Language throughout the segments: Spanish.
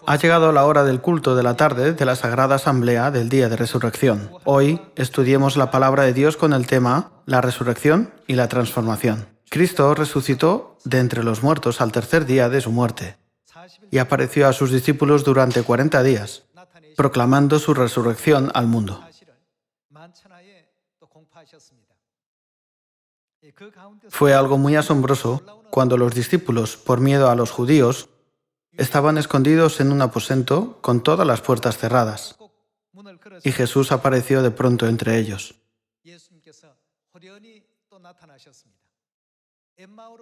Ha llegado la hora del culto de la tarde de la Sagrada Asamblea del Día de Resurrección. Hoy estudiemos la palabra de Dios con el tema la resurrección y la transformación. Cristo resucitó de entre los muertos al tercer día de su muerte y apareció a sus discípulos durante 40 días, proclamando su resurrección al mundo. Fue algo muy asombroso cuando los discípulos, por miedo a los judíos, estaban escondidos en un aposento con todas las puertas cerradas, y Jesús apareció de pronto entre ellos.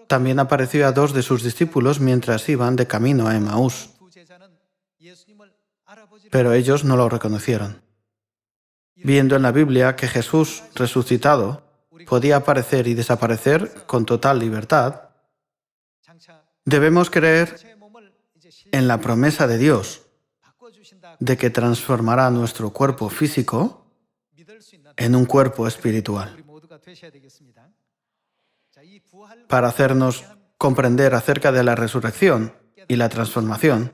También apareció a 2 de sus discípulos mientras iban de camino a Emaús, pero ellos no lo reconocieron. Viendo en la Biblia que Jesús, resucitado, podía aparecer y desaparecer con total libertad, debemos creer en la promesa de Dios de que transformará nuestro cuerpo físico en un cuerpo espiritual. Para hacernos comprender acerca de la resurrección y la transformación,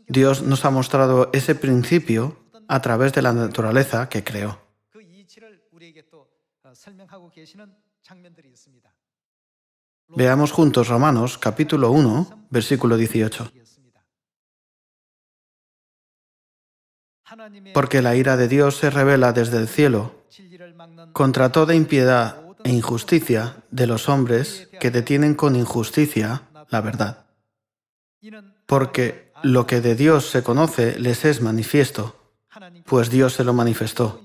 Dios nos ha mostrado ese principio a través de la naturaleza que creó. Veamos juntos Romanos capítulo 1, versículo 18. Porque la ira de Dios se revela desde el cielo contra toda impiedad e injusticia de los hombres que detienen con injusticia la verdad. Porque lo que de Dios se conoce les es manifiesto, pues Dios se lo manifestó.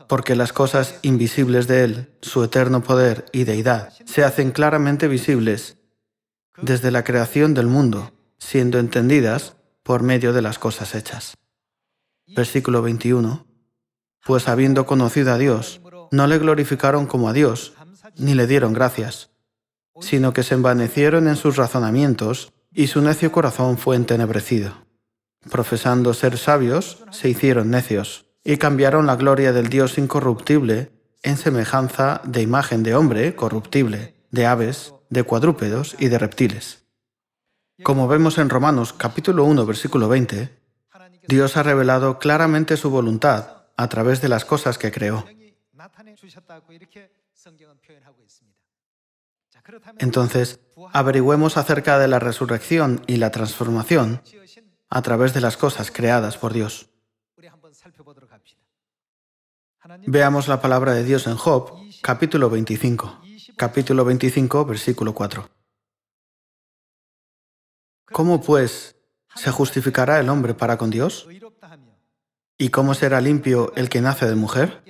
Porque las cosas invisibles de Él, su eterno poder y deidad, se hacen claramente visibles desde la creación del mundo, siendo entendidas por medio de las cosas hechas. Versículo 21. Pues habiendo conocido a Dios, no le glorificaron como a Dios, ni le dieron gracias, sino que se envanecieron en sus razonamientos, y su necio corazón fue entenebrecido. Profesando ser sabios, se hicieron necios, y cambiaron la gloria del Dios incorruptible en semejanza de imagen de hombre corruptible, de aves, de cuadrúpedos y de reptiles. Como vemos en Romanos capítulo 1, versículo 20, Dios ha revelado claramente su voluntad a través de las cosas que creó. Entonces, averigüemos acerca de la resurrección y la transformación a través de las cosas creadas por Dios. Veamos la palabra de Dios en Job, capítulo 25. Capítulo 25, versículo 4. ¿Cómo, pues, se justificará el hombre para con Dios? ¿Y cómo será limpio el que nace de mujer?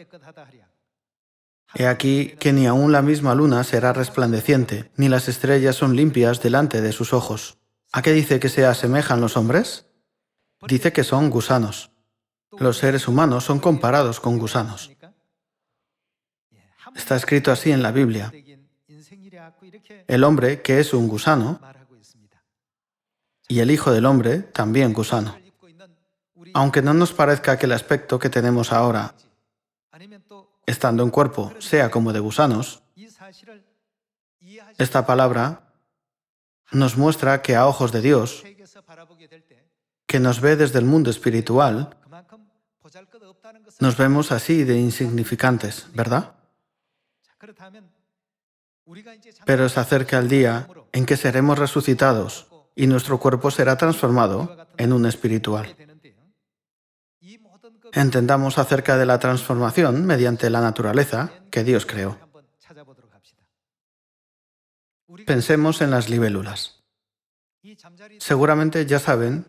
He aquí que ni aun la misma luna será resplandeciente, ni las estrellas son limpias delante de sus ojos. ¿A qué dice que se asemejan los hombres? Dice que son gusanos. Los seres humanos son comparados con gusanos. Está escrito así en la Biblia. El hombre, que es un gusano, y el Hijo del Hombre, también gusano. Aunque no nos parezca que el aspecto que tenemos ahora, estando en cuerpo, sea como de gusanos, esta palabra nos muestra que a ojos de Dios, que nos ve desde el mundo espiritual, nos vemos así de insignificantes, ¿verdad? Pero se acerca el día en que seremos resucitados y nuestro cuerpo será transformado en un espiritual. Entendamos acerca de la transformación mediante la naturaleza que Dios creó. Pensemos en las libélulas. Seguramente ya saben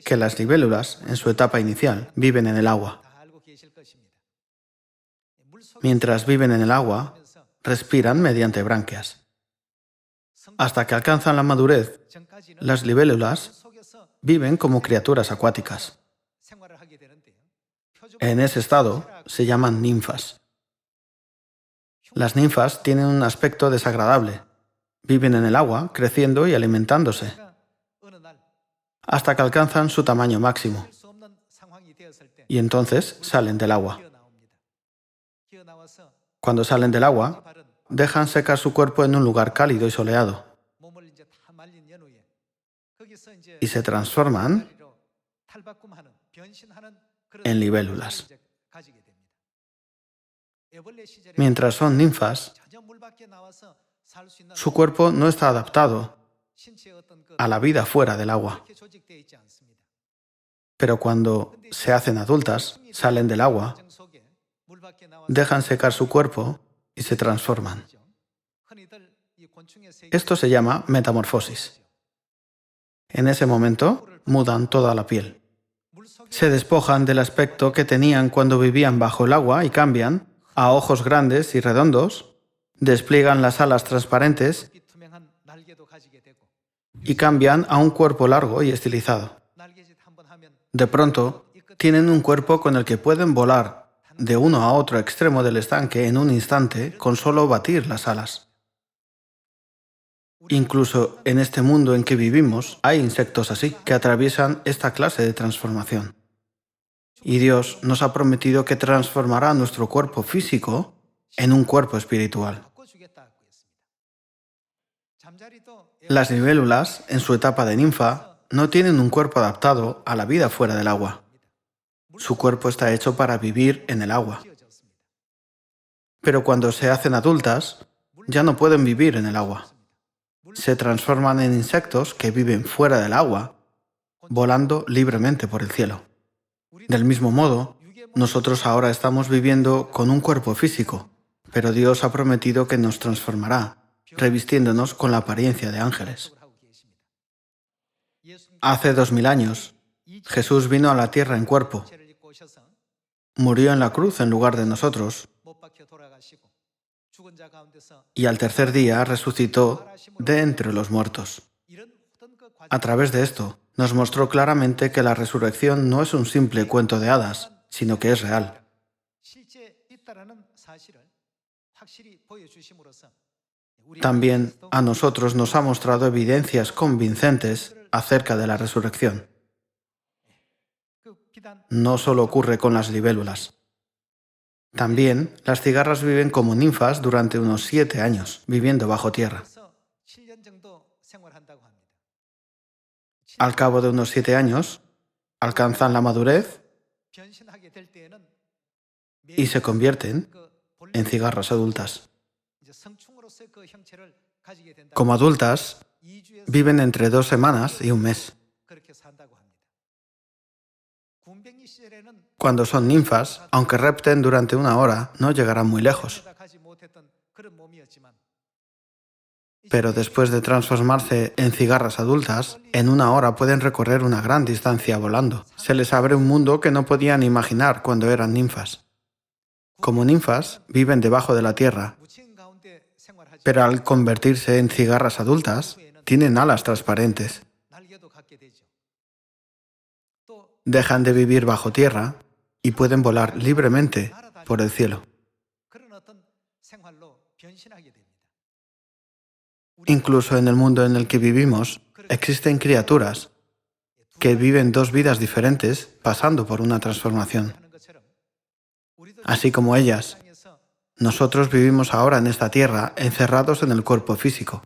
que las libélulas, en su etapa inicial, viven en el agua. Mientras viven en el agua, respiran mediante branquias. Hasta que alcanzan la madurez, las libélulas viven como criaturas acuáticas. En ese estado se llaman ninfas. Las ninfas tienen un aspecto desagradable. Viven en el agua, creciendo y alimentándose, hasta que alcanzan su tamaño máximo. Y entonces salen del agua. Cuando salen del agua, dejan secar su cuerpo en un lugar cálido y soleado. y se transforman en libélulas. Mientras son ninfas, su cuerpo no está adaptado a la vida fuera del agua. Pero cuando se hacen adultas, salen del agua, dejan secar su cuerpo y se transforman. Esto se llama metamorfosis. En ese momento, mudan toda la piel. Se despojan del aspecto que tenían cuando vivían bajo el agua y cambian a ojos grandes y redondos, despliegan las alas transparentes y cambian a un cuerpo largo y estilizado. De pronto, tienen un cuerpo con el que pueden volar de uno a otro extremo del estanque en un instante con solo batir las alas. Incluso en este mundo en que vivimos hay insectos así, que atraviesan esta clase de transformación. Y Dios nos ha prometido que transformará nuestro cuerpo físico en un cuerpo espiritual. Las libélulas, en su etapa de ninfa, no tienen un cuerpo adaptado a la vida fuera del agua. Su cuerpo está hecho para vivir en el agua. Pero cuando se hacen adultas, ya no pueden vivir en el agua. Se transforman en insectos que viven fuera del agua, volando libremente por el cielo. Del mismo modo, nosotros ahora estamos viviendo con un cuerpo físico, pero Dios ha prometido que nos transformará, revistiéndonos con la apariencia de ángeles. Hace 2000 años, Jesús vino a la tierra en cuerpo, murió en la cruz en lugar de nosotros, y al tercer día resucitó de entre los muertos. A través de esto, nos mostró claramente que la resurrección no es un simple cuento de hadas, sino que es real. También a nosotros nos ha mostrado evidencias convincentes acerca de la resurrección. No solo ocurre con las libélulas. También las cigarras viven como ninfas durante unos 7 años, viviendo bajo tierra. Al cabo de unos 7 años, alcanzan la madurez y se convierten en cigarras adultas. Como adultas, viven entre 2 semanas y un mes. Cuando son ninfas, aunque repten durante 1 hora, no llegarán muy lejos. Pero después de transformarse en cigarras adultas, en 1 hora pueden recorrer una gran distancia volando. Se les abre un mundo que no podían imaginar cuando eran ninfas. Como ninfas, viven debajo de la tierra, pero al convertirse en cigarras adultas, tienen alas transparentes. Dejan de vivir bajo tierra y pueden volar libremente por el cielo. Incluso en el mundo en el que vivimos, existen criaturas que viven 2 vidas diferentes pasando por una transformación. Así como ellas, nosotros vivimos ahora en esta tierra encerrados en el cuerpo físico.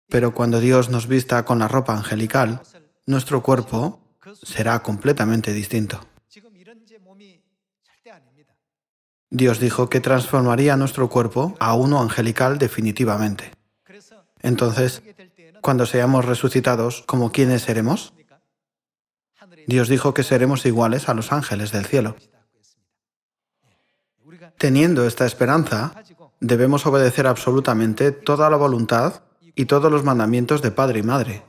Pero cuando Dios nos vista con la ropa angelical, nuestro cuerpo será completamente distinto. Dios dijo que transformaría nuestro cuerpo a uno angelical definitivamente. Entonces, cuando seamos resucitados, ¿cómo quiénes seremos? Dios dijo que seremos iguales a los ángeles del cielo. Teniendo esta esperanza, debemos obedecer absolutamente toda la voluntad y todos los mandamientos de padre y madre,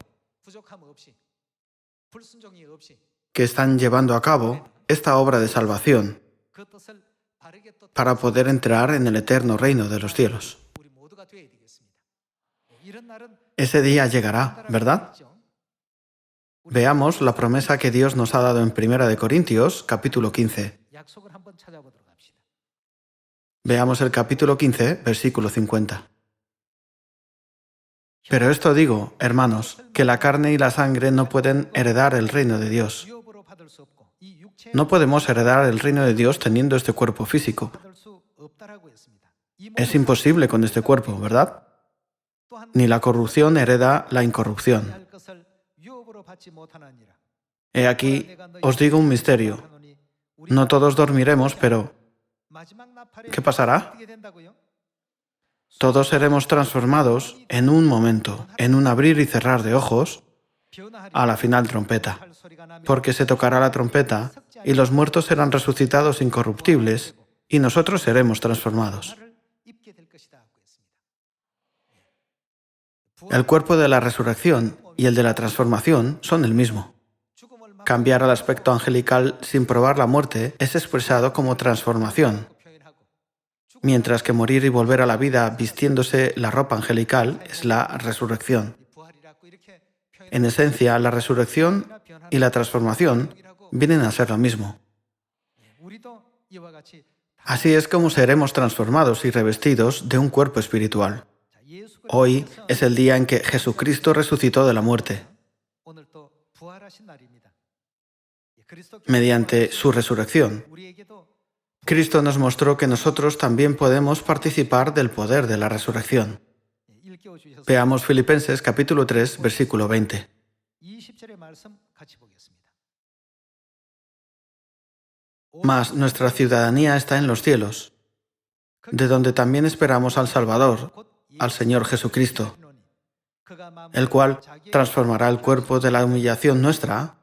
que están llevando a cabo esta obra de salvación para poder entrar en el eterno reino de los cielos. Ese día llegará, ¿verdad? Veamos la promesa que Dios nos ha dado en 1 Corintios, capítulo 15. Veamos el capítulo 15, versículo 50. Pero esto digo, hermanos, que la carne y la sangre no pueden heredar el reino de Dios. No podemos heredar el reino de Dios teniendo este cuerpo físico. Es imposible con este cuerpo, ¿verdad? Ni la corrupción hereda la incorrupción, He aquí, os digo un misterio. No todos dormiremos, pero ¿qué pasará? Todos seremos transformados en un momento, en un abrir y cerrar de ojos, a la final trompeta, porque se tocará la trompeta y los muertos serán resucitados incorruptibles y nosotros seremos transformados. El cuerpo de la resurrección y el de la transformación son el mismo. Cambiar al aspecto angelical sin probar la muerte es expresado como transformación, mientras que morir y volver a la vida vistiéndose la ropa angelical es la resurrección. En esencia, la resurrección y la transformación vienen a ser lo mismo. Así es como seremos transformados y revestidos de un cuerpo espiritual. Hoy es el día en que Jesucristo resucitó de la muerte. Mediante su resurrección, Cristo nos mostró que nosotros también podemos participar del poder de la resurrección. Veamos Filipenses capítulo 3, versículo 20. Mas nuestra ciudadanía está en los cielos, de donde también esperamos al Salvador, al Señor Jesucristo, el cual transformará el cuerpo de la humillación nuestra,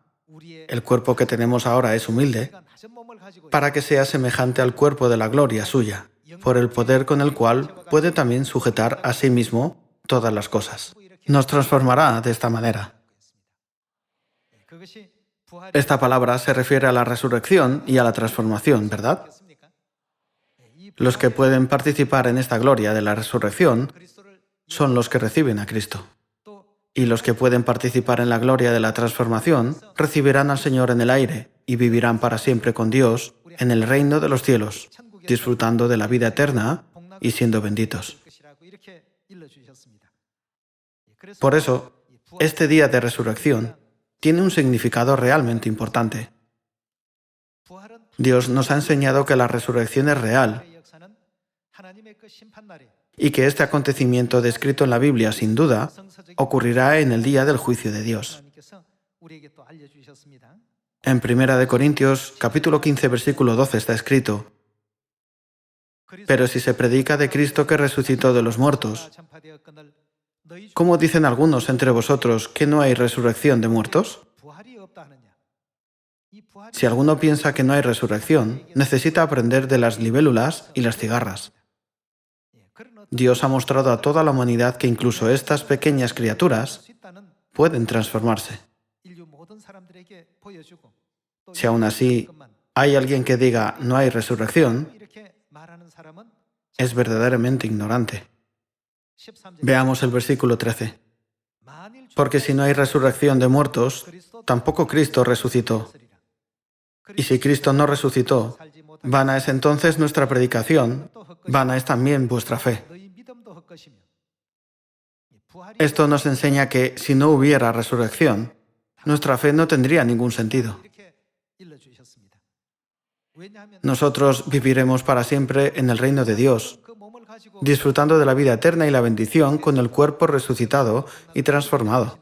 el cuerpo que tenemos ahora es humilde, para que sea semejante al cuerpo de la gloria suya, por el poder con el cual puede también sujetar a sí mismo todas las cosas. Nos transformará de esta manera. Esta palabra se refiere a la resurrección y a la transformación, ¿verdad? Los que pueden participar en esta gloria de la resurrección son los que reciben a Cristo. Y los que pueden participar en la gloria de la transformación recibirán al Señor en el aire y vivirán para siempre con Dios en el reino de los cielos, disfrutando de la vida eterna y siendo benditos. Por eso, este día de resurrección tiene un significado realmente importante. Dios nos ha enseñado que la resurrección es real y que este acontecimiento descrito en la Biblia, sin duda, ocurrirá en el día del juicio de Dios. En 1 Corintios, capítulo 15, versículo 12 está escrito: «Pero si se predica de Cristo que resucitó de los muertos, ¿cómo dicen algunos entre vosotros que no hay resurrección de muertos? Si alguno piensa que no hay resurrección, necesita aprender de las libélulas y las cigarras. Dios ha mostrado a toda la humanidad que incluso estas pequeñas criaturas pueden transformarse. Si aún así hay alguien que diga no hay resurrección, es verdaderamente ignorante». Veamos el versículo 13. «Porque si no hay resurrección de muertos, tampoco Cristo resucitó. Y si Cristo no resucitó, vana es entonces nuestra predicación, vana es también vuestra fe». Esto nos enseña que si no hubiera resurrección, nuestra fe no tendría ningún sentido. Nosotros viviremos para siempre en el reino de Dios, disfrutando de la vida eterna y la bendición con el cuerpo resucitado y transformado.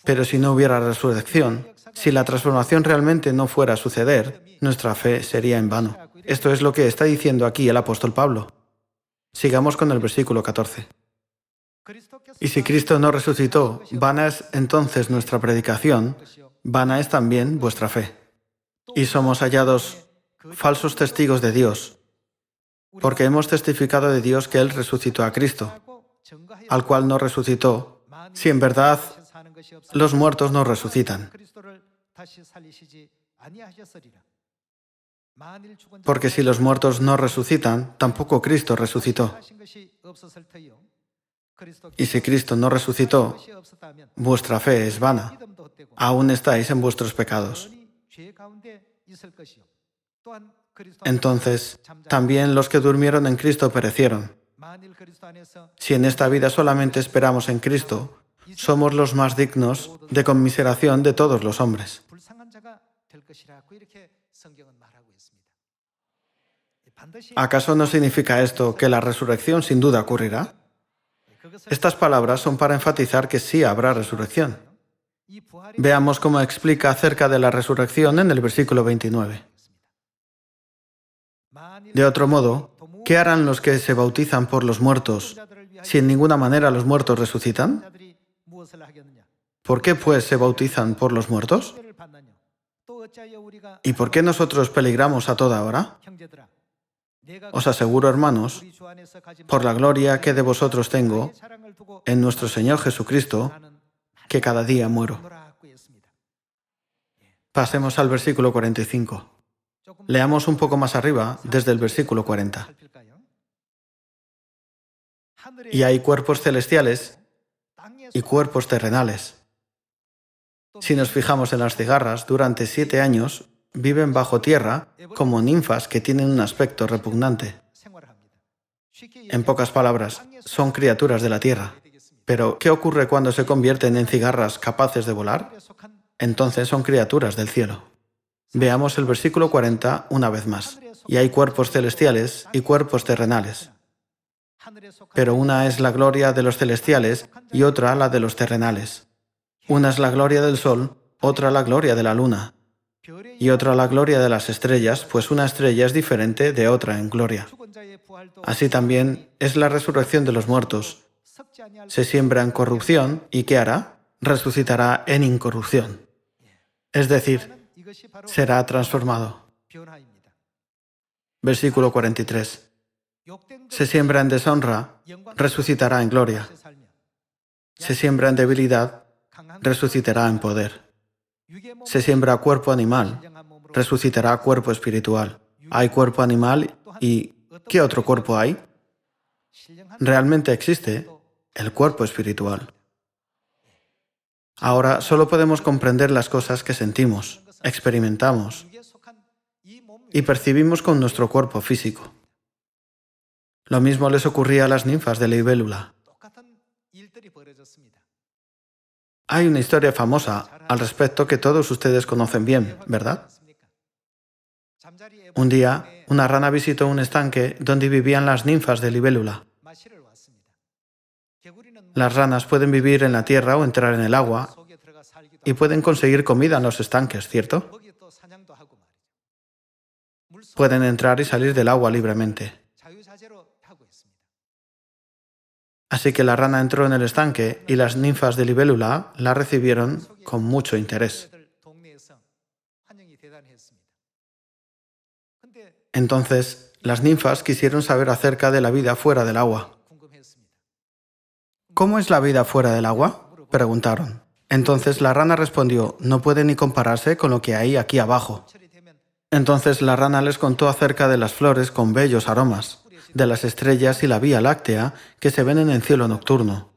Pero si no hubiera resurrección, si la transformación realmente no fuera a suceder, nuestra fe sería en vano. Esto es lo que está diciendo aquí el apóstol Pablo. Sigamos con el versículo 14. «Y si Cristo no resucitó, vana es entonces nuestra predicación, vana es también vuestra fe. Y somos hallados falsos testigos de Dios, porque hemos testificado de Dios que Él resucitó a Cristo, al cual no resucitó, si en verdad los muertos no resucitan. Porque si los muertos no resucitan, tampoco Cristo resucitó. Y si Cristo no resucitó, vuestra fe es vana. Aún estáis en vuestros pecados. Entonces, también los que durmieron en Cristo perecieron. Si en esta vida solamente esperamos en Cristo, somos los más dignos de conmiseración de todos los hombres». ¿Acaso no significa esto que la resurrección sin duda ocurrirá? Estas palabras son para enfatizar que sí habrá resurrección. Veamos cómo explica acerca de la resurrección en el versículo 29. De otro modo, ¿qué harán los que se bautizan por los muertos si en ninguna manera los muertos resucitan? ¿Por qué pues se bautizan por los muertos? ¿Y por qué nosotros peligramos a toda hora? Os aseguro, hermanos, por la gloria que de vosotros tengo en nuestro Señor Jesucristo, que cada día muero. Pasemos al versículo 45. Leamos un poco más arriba, desde el versículo 40. Y hay cuerpos celestiales y cuerpos terrenales. Si nos fijamos en las cigarras, durante 7 años viven bajo tierra como ninfas que tienen un aspecto repugnante. En pocas palabras, son criaturas de la tierra. Pero, ¿qué ocurre cuando se convierten en cigarras capaces de volar? Entonces son criaturas del cielo. Veamos el versículo 40 una vez más. Y hay cuerpos celestiales y cuerpos terrenales. Pero una es la gloria de los celestiales y otra la de los terrenales. Una es la gloria del sol, otra la gloria de la luna, y otra la gloria de las estrellas, pues una estrella es diferente de otra en gloria. Así también es la resurrección de los muertos. Se siembra en corrupción, ¿y qué hará? Resucitará en incorrupción. Es decir, será transformado. Versículo 43. Se siembra en deshonra, resucitará en gloria. Se siembra en debilidad, resucitará en poder. Se siembra cuerpo animal, resucitará cuerpo espiritual. Hay cuerpo animal y ¿qué otro cuerpo hay? Realmente existe el cuerpo espiritual. Ahora solo podemos comprender las cosas que sentimos, experimentamos y percibimos con nuestro cuerpo físico. Lo mismo les ocurría a las ninfas de Libélula. Hay una historia famosa al respecto que todos ustedes conocen bien, ¿verdad? Un día, una rana visitó un estanque donde vivían las ninfas de Libélula. Las ranas pueden vivir en la tierra o entrar en el agua y pueden conseguir comida en los estanques, ¿cierto? Pueden entrar y salir del agua libremente. Así que la rana entró en el estanque y las ninfas de Libélula la recibieron con mucho interés. Entonces, las ninfas quisieron saber acerca de la vida fuera del agua. ¿Cómo es la vida fuera del agua?, preguntaron. Entonces la rana respondió, no puede ni compararse con lo que hay aquí abajo. Entonces la rana les contó acerca de las flores con bellos aromas, de las estrellas y la Vía Láctea que se ven en el cielo nocturno,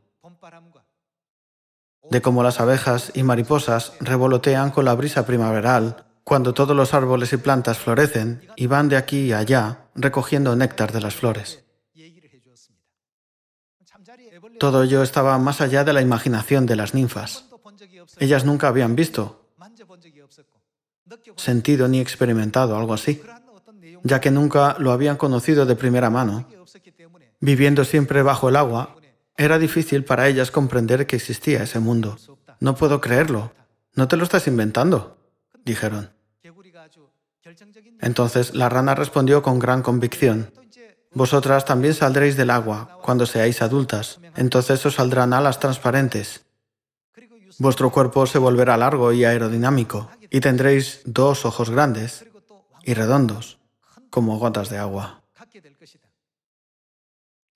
de cómo las abejas y mariposas revolotean con la brisa primaveral, cuando todos los árboles y plantas florecen y van de aquí y allá recogiendo néctar de las flores. Todo ello estaba más allá de la imaginación de las ninfas. Ellas nunca habían visto, sentido ni experimentado algo así, ya que nunca lo habían conocido de primera mano. Viviendo siempre bajo el agua, era difícil para ellas comprender que existía ese mundo. No puedo creerlo. ¿No te lo estás inventando?, dijeron. Entonces la rana respondió con gran convicción, vosotras también saldréis del agua cuando seáis adultas, entonces os saldrán alas transparentes. Vuestro cuerpo se volverá largo y aerodinámico, y tendréis 2 ojos grandes y redondos, como gotas de agua.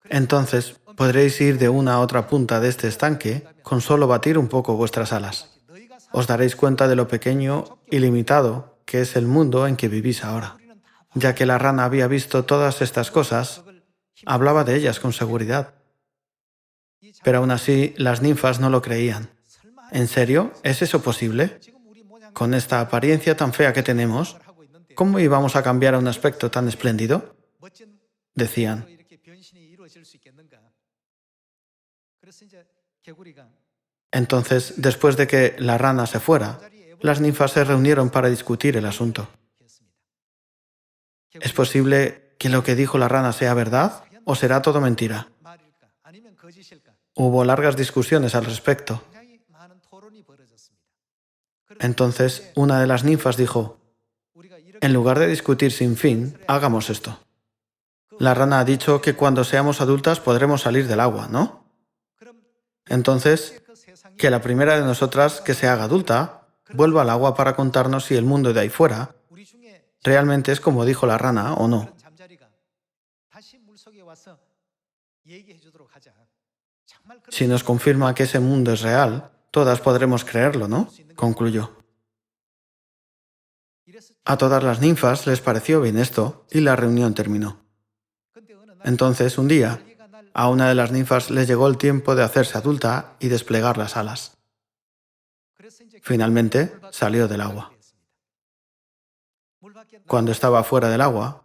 Entonces podréis ir de una a otra punta de este estanque con solo batir un poco vuestras alas. Os daréis cuenta de lo pequeño y limitado que es el mundo en que vivís ahora. Ya que la rana había visto todas estas cosas, hablaba de ellas con seguridad. Pero aún así, las ninfas no lo creían. ¿En serio? ¿Es eso posible? Con esta apariencia tan fea que tenemos, ¿cómo íbamos a cambiar a un aspecto tan espléndido?, decían. Entonces, después de que la rana se fuera, las ninfas se reunieron para discutir el asunto. ¿Es posible que lo que dijo la rana sea verdad o será todo mentira? Hubo largas discusiones al respecto. Entonces una de las ninfas dijo, en lugar de discutir sin fin, hagamos esto. La rana ha dicho que cuando seamos adultas podremos salir del agua, ¿no? Entonces, que la primera de nosotras que se haga adulta vuelva al agua para contarnos si el mundo de ahí fuera realmente es como dijo la rana o no. Si nos confirma que ese mundo es real, todas podremos creerlo, ¿no? Concluyó. A todas las ninfas les pareció bien esto y la reunión terminó. Entonces, un día, a una de las ninfas les llegó el tiempo de hacerse adulta y desplegar las alas. Finalmente, salió del agua. Cuando estaba fuera del agua,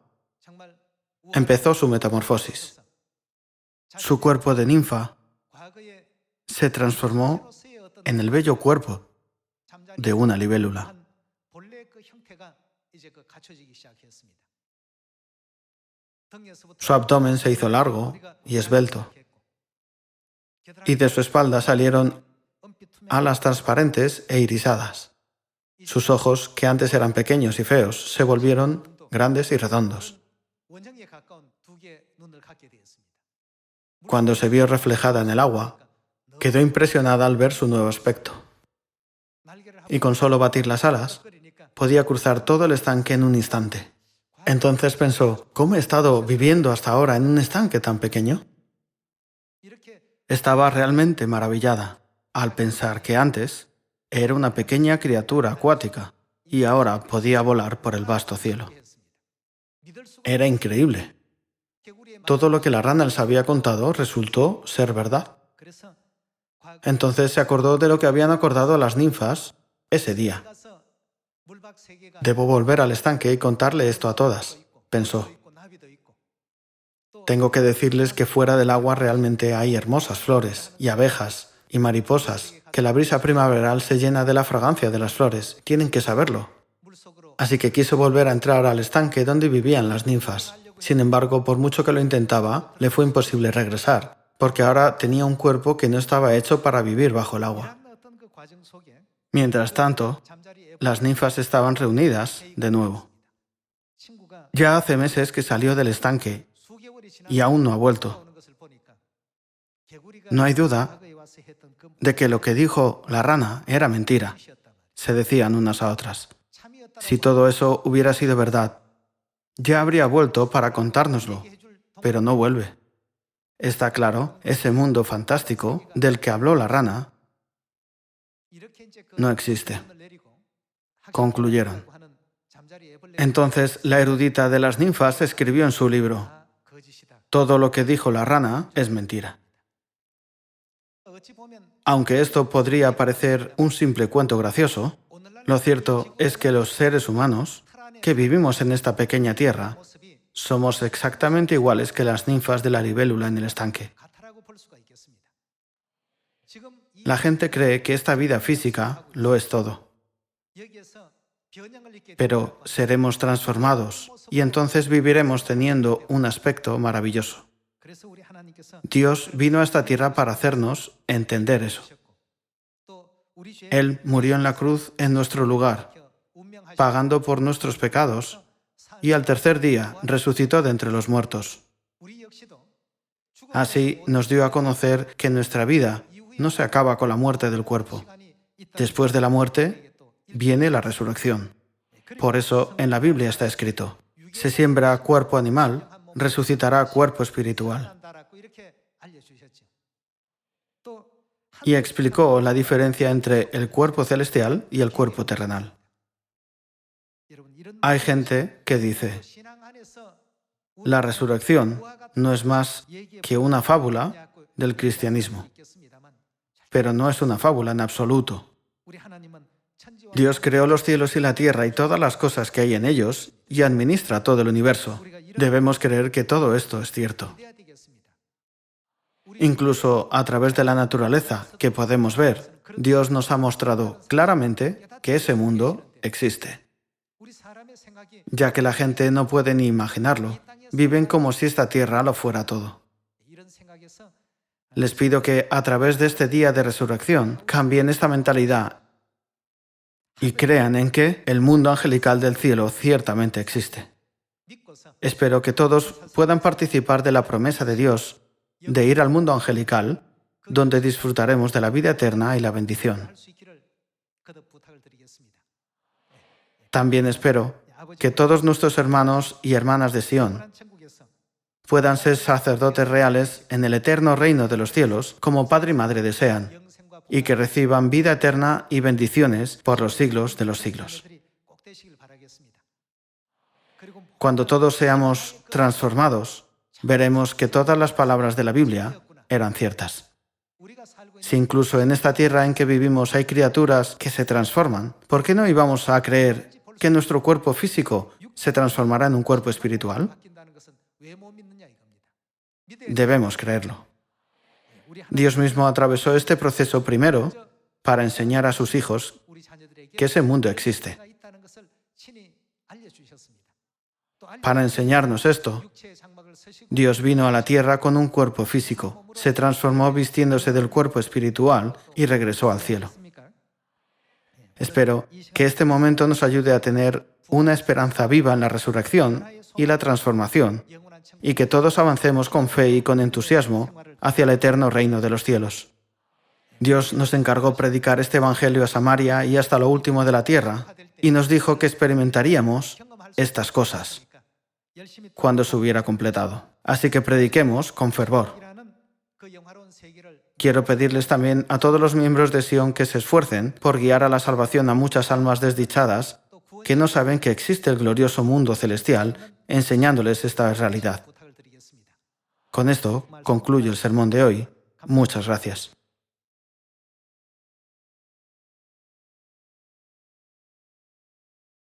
empezó su metamorfosis. Su cuerpo de ninfa se transformó en el bello cuerpo de una libélula. Su abdomen se hizo largo y esbelto, y de su espalda salieron alas transparentes e irisadas. Sus ojos, que antes eran pequeños y feos, se volvieron grandes y redondos. Cuando se vio reflejada en el agua, quedó impresionada al ver su nuevo aspecto. Y con solo batir las alas, podía cruzar todo el estanque en un instante. Entonces pensó, ¿cómo he estado viviendo hasta ahora en un estanque tan pequeño? Estaba realmente maravillada al pensar que antes era una pequeña criatura acuática y ahora podía volar por el vasto cielo. Era increíble. Todo lo que la rana les había contado resultó ser verdad. Entonces se acordó de lo que habían acordado las ninfas ese día. Debo volver al estanque y contarle esto a todas, pensó. Tengo que decirles que fuera del agua realmente hay hermosas flores y abejas y mariposas, que la brisa primaveral se llena de la fragancia de las flores. Tienen que saberlo. Así que quiso volver a entrar al estanque donde vivían las ninfas. Sin embargo, por mucho que lo intentaba, le fue imposible regresar, porque ahora tenía un cuerpo que no estaba hecho para vivir bajo el agua. Mientras tanto, las ninfas estaban reunidas de nuevo. Ya hace meses que salió del estanque y aún no ha vuelto. No hay duda de que lo que dijo la rana era mentira, se decían unas a otras. Si todo eso hubiera sido verdad, ya habría vuelto para contárnoslo, pero no vuelve. Está claro, ese mundo fantástico del que habló la rana no existe. Concluyeron. Entonces la erudita de las ninfas escribió en su libro, todo lo que dijo la rana es mentira. Aunque esto podría parecer un simple cuento gracioso, lo cierto es que los seres humanos que vivimos en esta pequeña tierra somos exactamente iguales que las ninfas de la libélula en el estanque. La gente cree que esta vida física lo es todo. Pero seremos transformados y entonces viviremos teniendo un aspecto maravilloso. Dios vino a esta tierra para hacernos entender eso. Él murió en la cruz en nuestro lugar, pagando por nuestros pecados, y al tercer día resucitó de entre los muertos. Así nos dio a conocer que nuestra vida no se acaba con la muerte del cuerpo. Después de la muerte viene la resurrección. Por eso en la Biblia está escrito, se siembra cuerpo animal, resucitará cuerpo espiritual. Y explicó la diferencia entre el cuerpo celestial y el cuerpo terrenal. Hay gente que dice, la resurrección no es más que una fábula del cristianismo, pero no es una fábula en absoluto. Dios creó los cielos y la tierra y todas las cosas que hay en ellos y administra todo el universo. Debemos creer que todo esto es cierto. Incluso a través de la naturaleza que podemos ver, Dios nos ha mostrado claramente que ese mundo existe. Ya que la gente no puede ni imaginarlo, viven como si esta tierra lo fuera todo. Les pido que a través de este día de resurrección cambien esta mentalidad y crean en que el mundo angelical del cielo ciertamente existe. Espero que todos puedan participar de la promesa de Dios de ir al mundo angelical, donde disfrutaremos de la vida eterna y la bendición. También espero que todos nuestros hermanos y hermanas de Sion puedan ser sacerdotes reales en el eterno reino de los cielos, como Padre y Madre desean, y que reciban vida eterna y bendiciones por los siglos de los siglos. Cuando todos seamos transformados, veremos que todas las palabras de la Biblia eran ciertas. Si incluso en esta tierra en que vivimos hay criaturas que se transforman, ¿por qué no íbamos a creer que nuestro cuerpo físico se transformará en un cuerpo espiritual? Debemos creerlo. Dios mismo atravesó este proceso primero para enseñar a sus hijos que ese mundo existe. Para enseñarnos esto, Dios vino a la tierra con un cuerpo físico, se transformó vistiéndose del cuerpo espiritual y regresó al cielo. Espero que este momento nos ayude a tener una esperanza viva en la resurrección y la transformación, y que todos avancemos con fe y con entusiasmo hacia el eterno reino de los cielos. Dios nos encargó predicar este evangelio a Samaria y hasta lo último de la tierra, y nos dijo que experimentaríamos estas cosas cuando se hubiera completado. Así que prediquemos con fervor. Quiero pedirles también a todos los miembros de Sion que se esfuercen por guiar a la salvación a muchas almas desdichadas que no saben que existe el glorioso mundo celestial, enseñándoles esta realidad. Con esto concluyo el sermón de hoy. Muchas gracias.